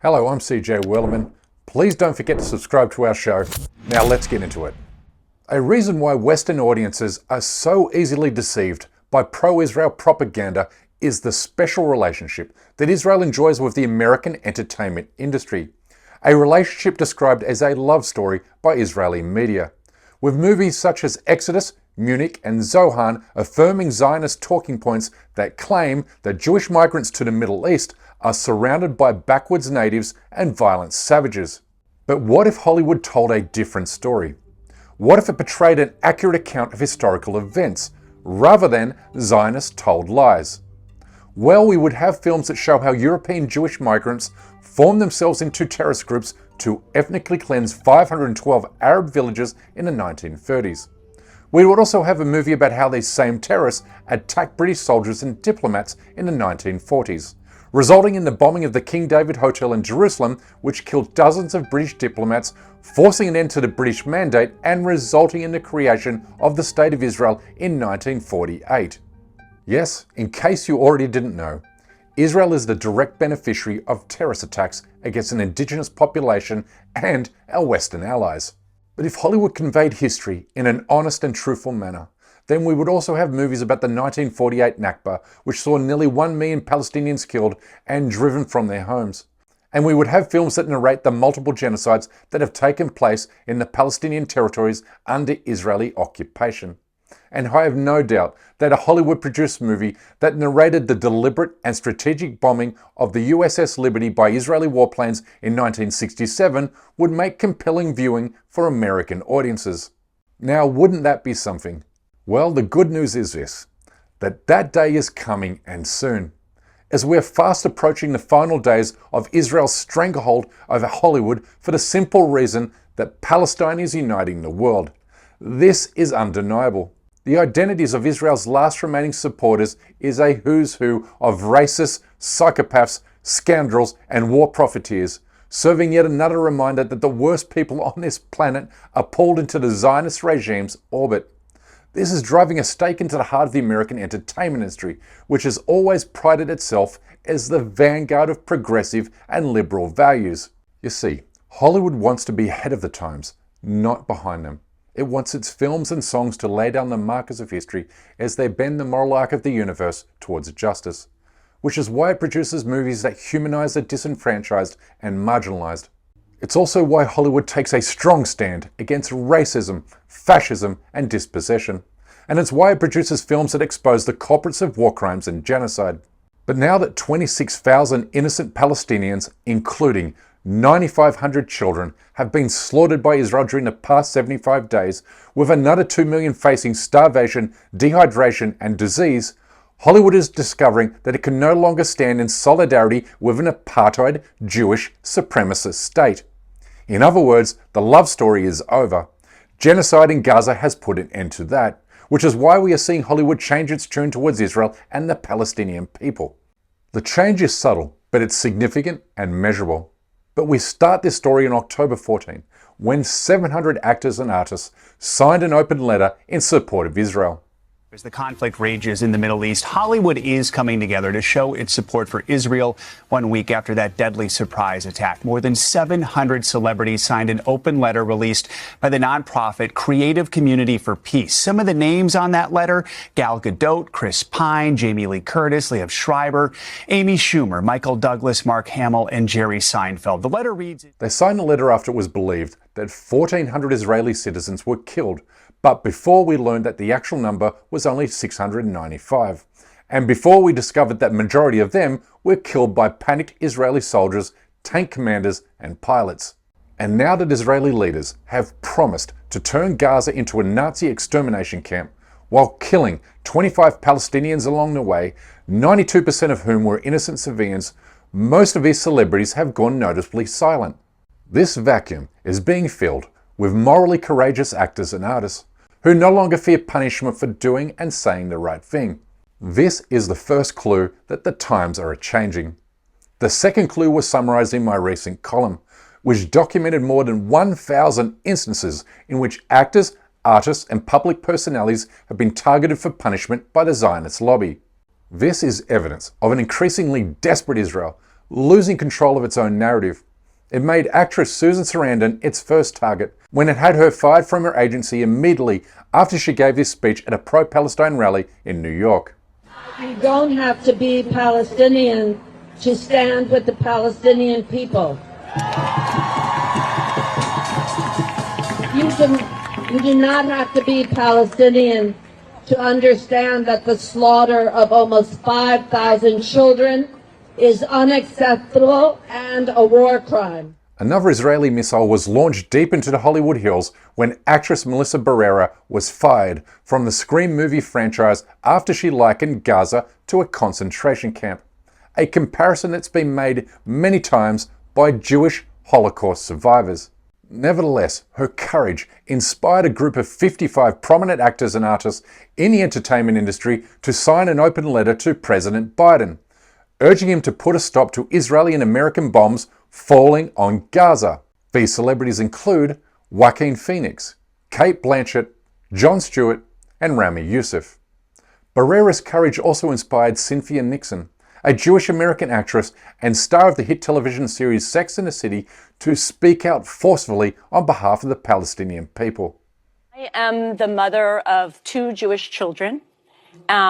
Hello, I'm CJ Werleman. Please don't forget to subscribe to our show. Now let's get into it. A reason why Western audiences are so easily deceived by pro-Israel propaganda is the special relationship that Israel enjoys with the American entertainment industry. A relationship described as a love story by Israeli media, with movies such as Exodus, Munich, and Zohan affirming Zionist talking points that claim that Jewish migrants to the Middle East are surrounded by backwards natives and violent savages. But what if Hollywood told a different story? What if it portrayed an accurate account of historical events, rather than Zionist told lies? Well, we would have films that show how European Jewish migrants formed themselves into terrorist groups to ethnically cleanse 512 Arab villages in the 1930s. We would also have a movie about how these same terrorists attacked British soldiers and diplomats in the 1940s, resulting in the bombing of the King David Hotel in Jerusalem, which killed dozens of British diplomats, forcing an end to the British Mandate and resulting in the creation of the State of Israel in 1948. Yes, in case you already didn't know, Israel is the direct beneficiary of terrorist attacks against an indigenous population and our Western allies. But if Hollywood conveyed history in an honest and truthful manner, then we would also have movies about the 1948 Nakba, which saw nearly 1 million Palestinians killed and driven from their homes. And we would have films that narrate the multiple genocides that have taken place in the Palestinian territories under Israeli occupation. And I have no doubt that a Hollywood-produced movie that narrated the deliberate and strategic bombing of the USS Liberty by Israeli warplanes in 1967 would make compelling viewing for American audiences. Now, wouldn't that be something? Well, the good news is this, that day is coming and soon, as we are fast approaching the final days of Israel's stranglehold over Hollywood for the simple reason that Palestine is uniting the world. This is undeniable. The identities of Israel's last remaining supporters is a who's who of racists, psychopaths, scoundrels, and war profiteers, serving yet another reminder that the worst people on this planet are pulled into the Zionist regime's orbit. This is driving a stake into the heart of the American entertainment industry, which has always prided itself as the vanguard of progressive and liberal values. You see, Hollywood wants to be ahead of the times, not behind them. It wants its films and songs to lay down the markers of history as they bend the moral arc of the universe towards justice, which is why it produces movies that humanize the disenfranchised and marginalized. It's also why Hollywood takes a strong stand against racism, fascism, and dispossession. And it's why it produces films that expose the culprits of war crimes and genocide. But now that 26,000 innocent Palestinians, including 9,500 children, have been slaughtered by Israel during the past 75 days, with another 2 million facing starvation, dehydration, and disease, Hollywood is discovering that it can no longer stand in solidarity with an apartheid Jewish supremacist state. In other words, the love story is over. Genocide in Gaza has put an end to that, which is why we are seeing Hollywood change its tune towards Israel and the Palestinian people. The change is subtle, but it's significant and measurable. But we start this story on October 14, when 700 actors and artists signed an open letter in support of Israel. As the conflict rages in the Middle East, Hollywood is coming together to show its support for Israel 1 week after that deadly surprise attack. More than 700 celebrities signed an open letter released by the nonprofit Creative Community for Peace. Some of the names on that letter: Gal Gadot, Chris Pine, Jamie Lee Curtis, Liev Schreiber, Amy Schumer, Michael Douglas, Mark Hamill, and Jerry Seinfeld. The letter reads... They signed the letter after it was believed that 1,400 Israeli citizens were killed, but before we learned that the actual number was only 695, and before we discovered that majority of them were killed by panicked Israeli soldiers, tank commanders, and pilots. And now that Israeli leaders have promised to turn Gaza into a Nazi extermination camp, while killing 25 Palestinians along the way, 92% of whom were innocent civilians, most of these celebrities have gone noticeably silent. This vacuum is being filled with morally courageous actors and artists who no longer fear punishment for doing and saying the right thing. This is the first clue that the times are changing. The second clue was summarized in my recent column, which documented more than 1,000 instances in which actors, artists, and public personalities have been targeted for punishment by the Zionist lobby. This is evidence of an increasingly desperate Israel, losing control of its own narrative. It made actress Susan Sarandon its first target when it had her fired from her agency immediately after she gave this speech at a pro-Palestine rally in New York. You don't have to be Palestinian to stand with the Palestinian people. You do not have to be Palestinian to understand that the slaughter of almost 5,000 children is unacceptable and a war crime. Another Israeli missile was launched deep into the Hollywood Hills when actress Melissa Barrera was fired from the Scream movie franchise after she likened Gaza to a concentration camp, a comparison that's been made many times by Jewish Holocaust survivors. Nevertheless, her courage inspired a group of 55 prominent actors and artists in the entertainment industry to sign an open letter to President Biden, urging him to put a stop to Israeli and American bombs falling on Gaza. These celebrities include Joaquin Phoenix, Kate Blanchett, Jon Stewart, and Rami Youssef. Barrera's courage also inspired Cynthia Nixon, a Jewish-American actress and star of the hit television series Sex and the City, to speak out forcefully on behalf of the Palestinian people. I am the mother of 2 Jewish children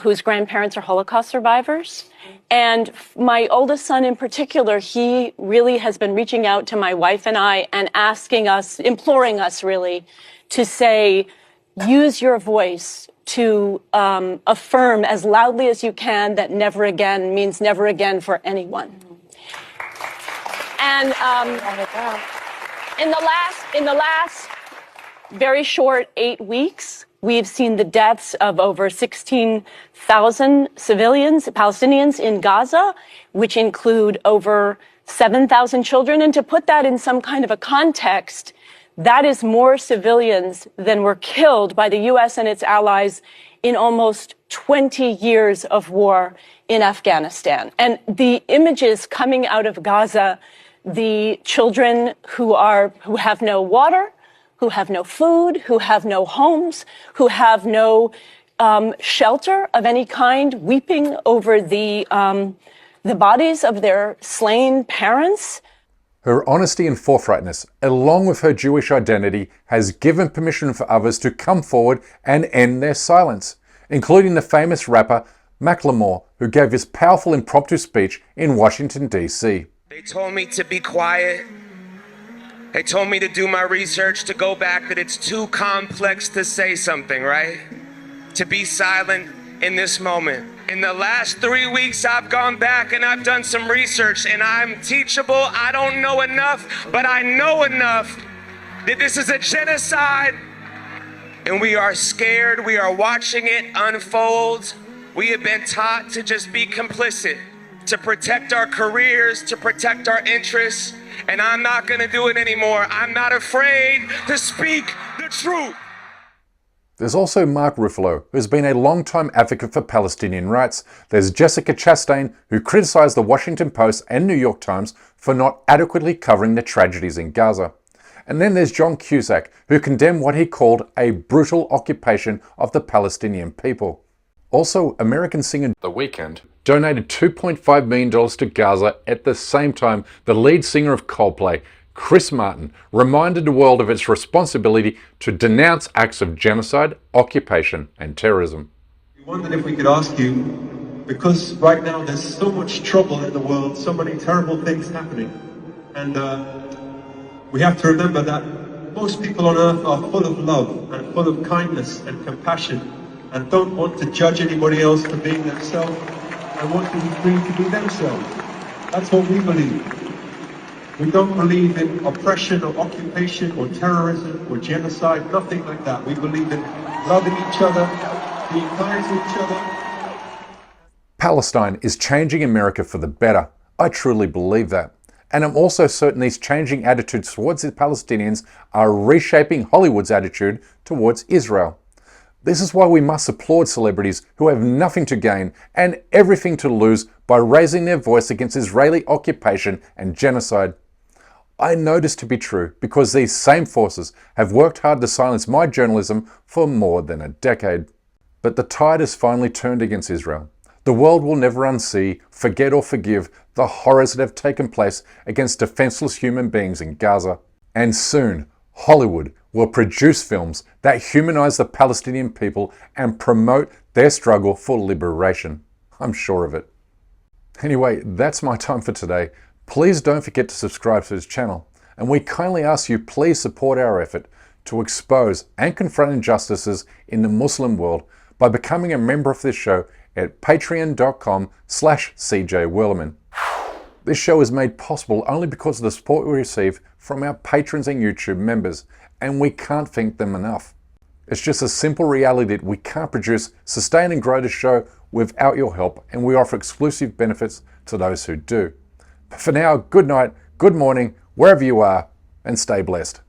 whose grandparents are Holocaust survivors. And my oldest son in particular, he really has been reaching out to my wife and I and asking us, imploring us really, to say, use your voice to affirm as loudly as you can that never again means never again for anyone. And in the last very short 8 weeks, we've seen the deaths of over 16,000 civilians, Palestinians in Gaza, which include over 7,000 children. And to put that in some kind of a context, that is more civilians than were killed by the U.S. and its allies in almost 20 years of war in Afghanistan. And the images coming out of Gaza, the children who have no water, who have no food, who have no homes, who have no shelter of any kind, weeping over the bodies of their slain parents. Her honesty and forthrightness, along with her Jewish identity, has given permission for others to come forward and end their silence, including the famous rapper Macklemore, who gave his powerful impromptu speech in Washington, D.C. They told me to be quiet. They told me to do my research, to go back, that it's too complex to say something, right? To be silent in this moment. In the last 3 weeks, I've gone back and I've done some research, and I'm teachable. I don't know enough, but I know enough that this is a genocide, and we are scared. We are watching it unfold. We have been taught to just be complicit, to protect our careers, to protect our interests, and I'm not going to do it anymore. I'm not afraid to speak the truth. There's also Mark Ruffalo, who's been a long-time advocate for Palestinian rights. There's Jessica Chastain, who criticised the Washington Post and New York Times for not adequately covering the tragedies in Gaza. And then there's John Cusack, who condemned what he called a brutal occupation of the Palestinian people. Also, American singer The Weeknd donated $2.5 million to Gaza at the same time the lead singer of Coldplay, Chris Martin, reminded the world of its responsibility to denounce acts of genocide, occupation, and terrorism. We wondered if we could ask you, because right now there's so much trouble in the world, so many terrible things happening, and we have to remember that most people on earth are full of love and full of kindness and compassion, and don't want to judge anybody else for being themselves, and want to be free to be themselves. That's what we believe. We don't believe in oppression or occupation or terrorism or genocide, nothing like that. We believe in loving each other, being kind to each other. Palestine is changing America for the better. I truly believe that. And I'm also certain these changing attitudes towards the Palestinians are reshaping Hollywood's attitude towards Israel. This is why we must applaud celebrities who have nothing to gain and everything to lose by raising their voice against Israeli occupation and genocide. I know this to be true because these same forces have worked hard to silence my journalism for more than a decade. But the tide has finally turned against Israel. The world will never unsee, forget or forgive the horrors that have taken place against defenseless human beings in Gaza. And soon, Hollywood will produce films that humanize the Palestinian people and promote their struggle for liberation. I'm sure of it. Anyway, that's my time for today. Please don't forget to subscribe to this channel, and we kindly ask you please support our effort to expose and confront injustices in the Muslim world by becoming a member of this show at patreon.com/CJWirleman. This show is made possible only because of the support we receive from our patrons and YouTube members, and we can't thank them enough. It's just a simple reality that we can't produce, sustain and grow the show without your help, and we offer exclusive benefits to those who do. But for now, good night, good morning, wherever you are, and stay blessed.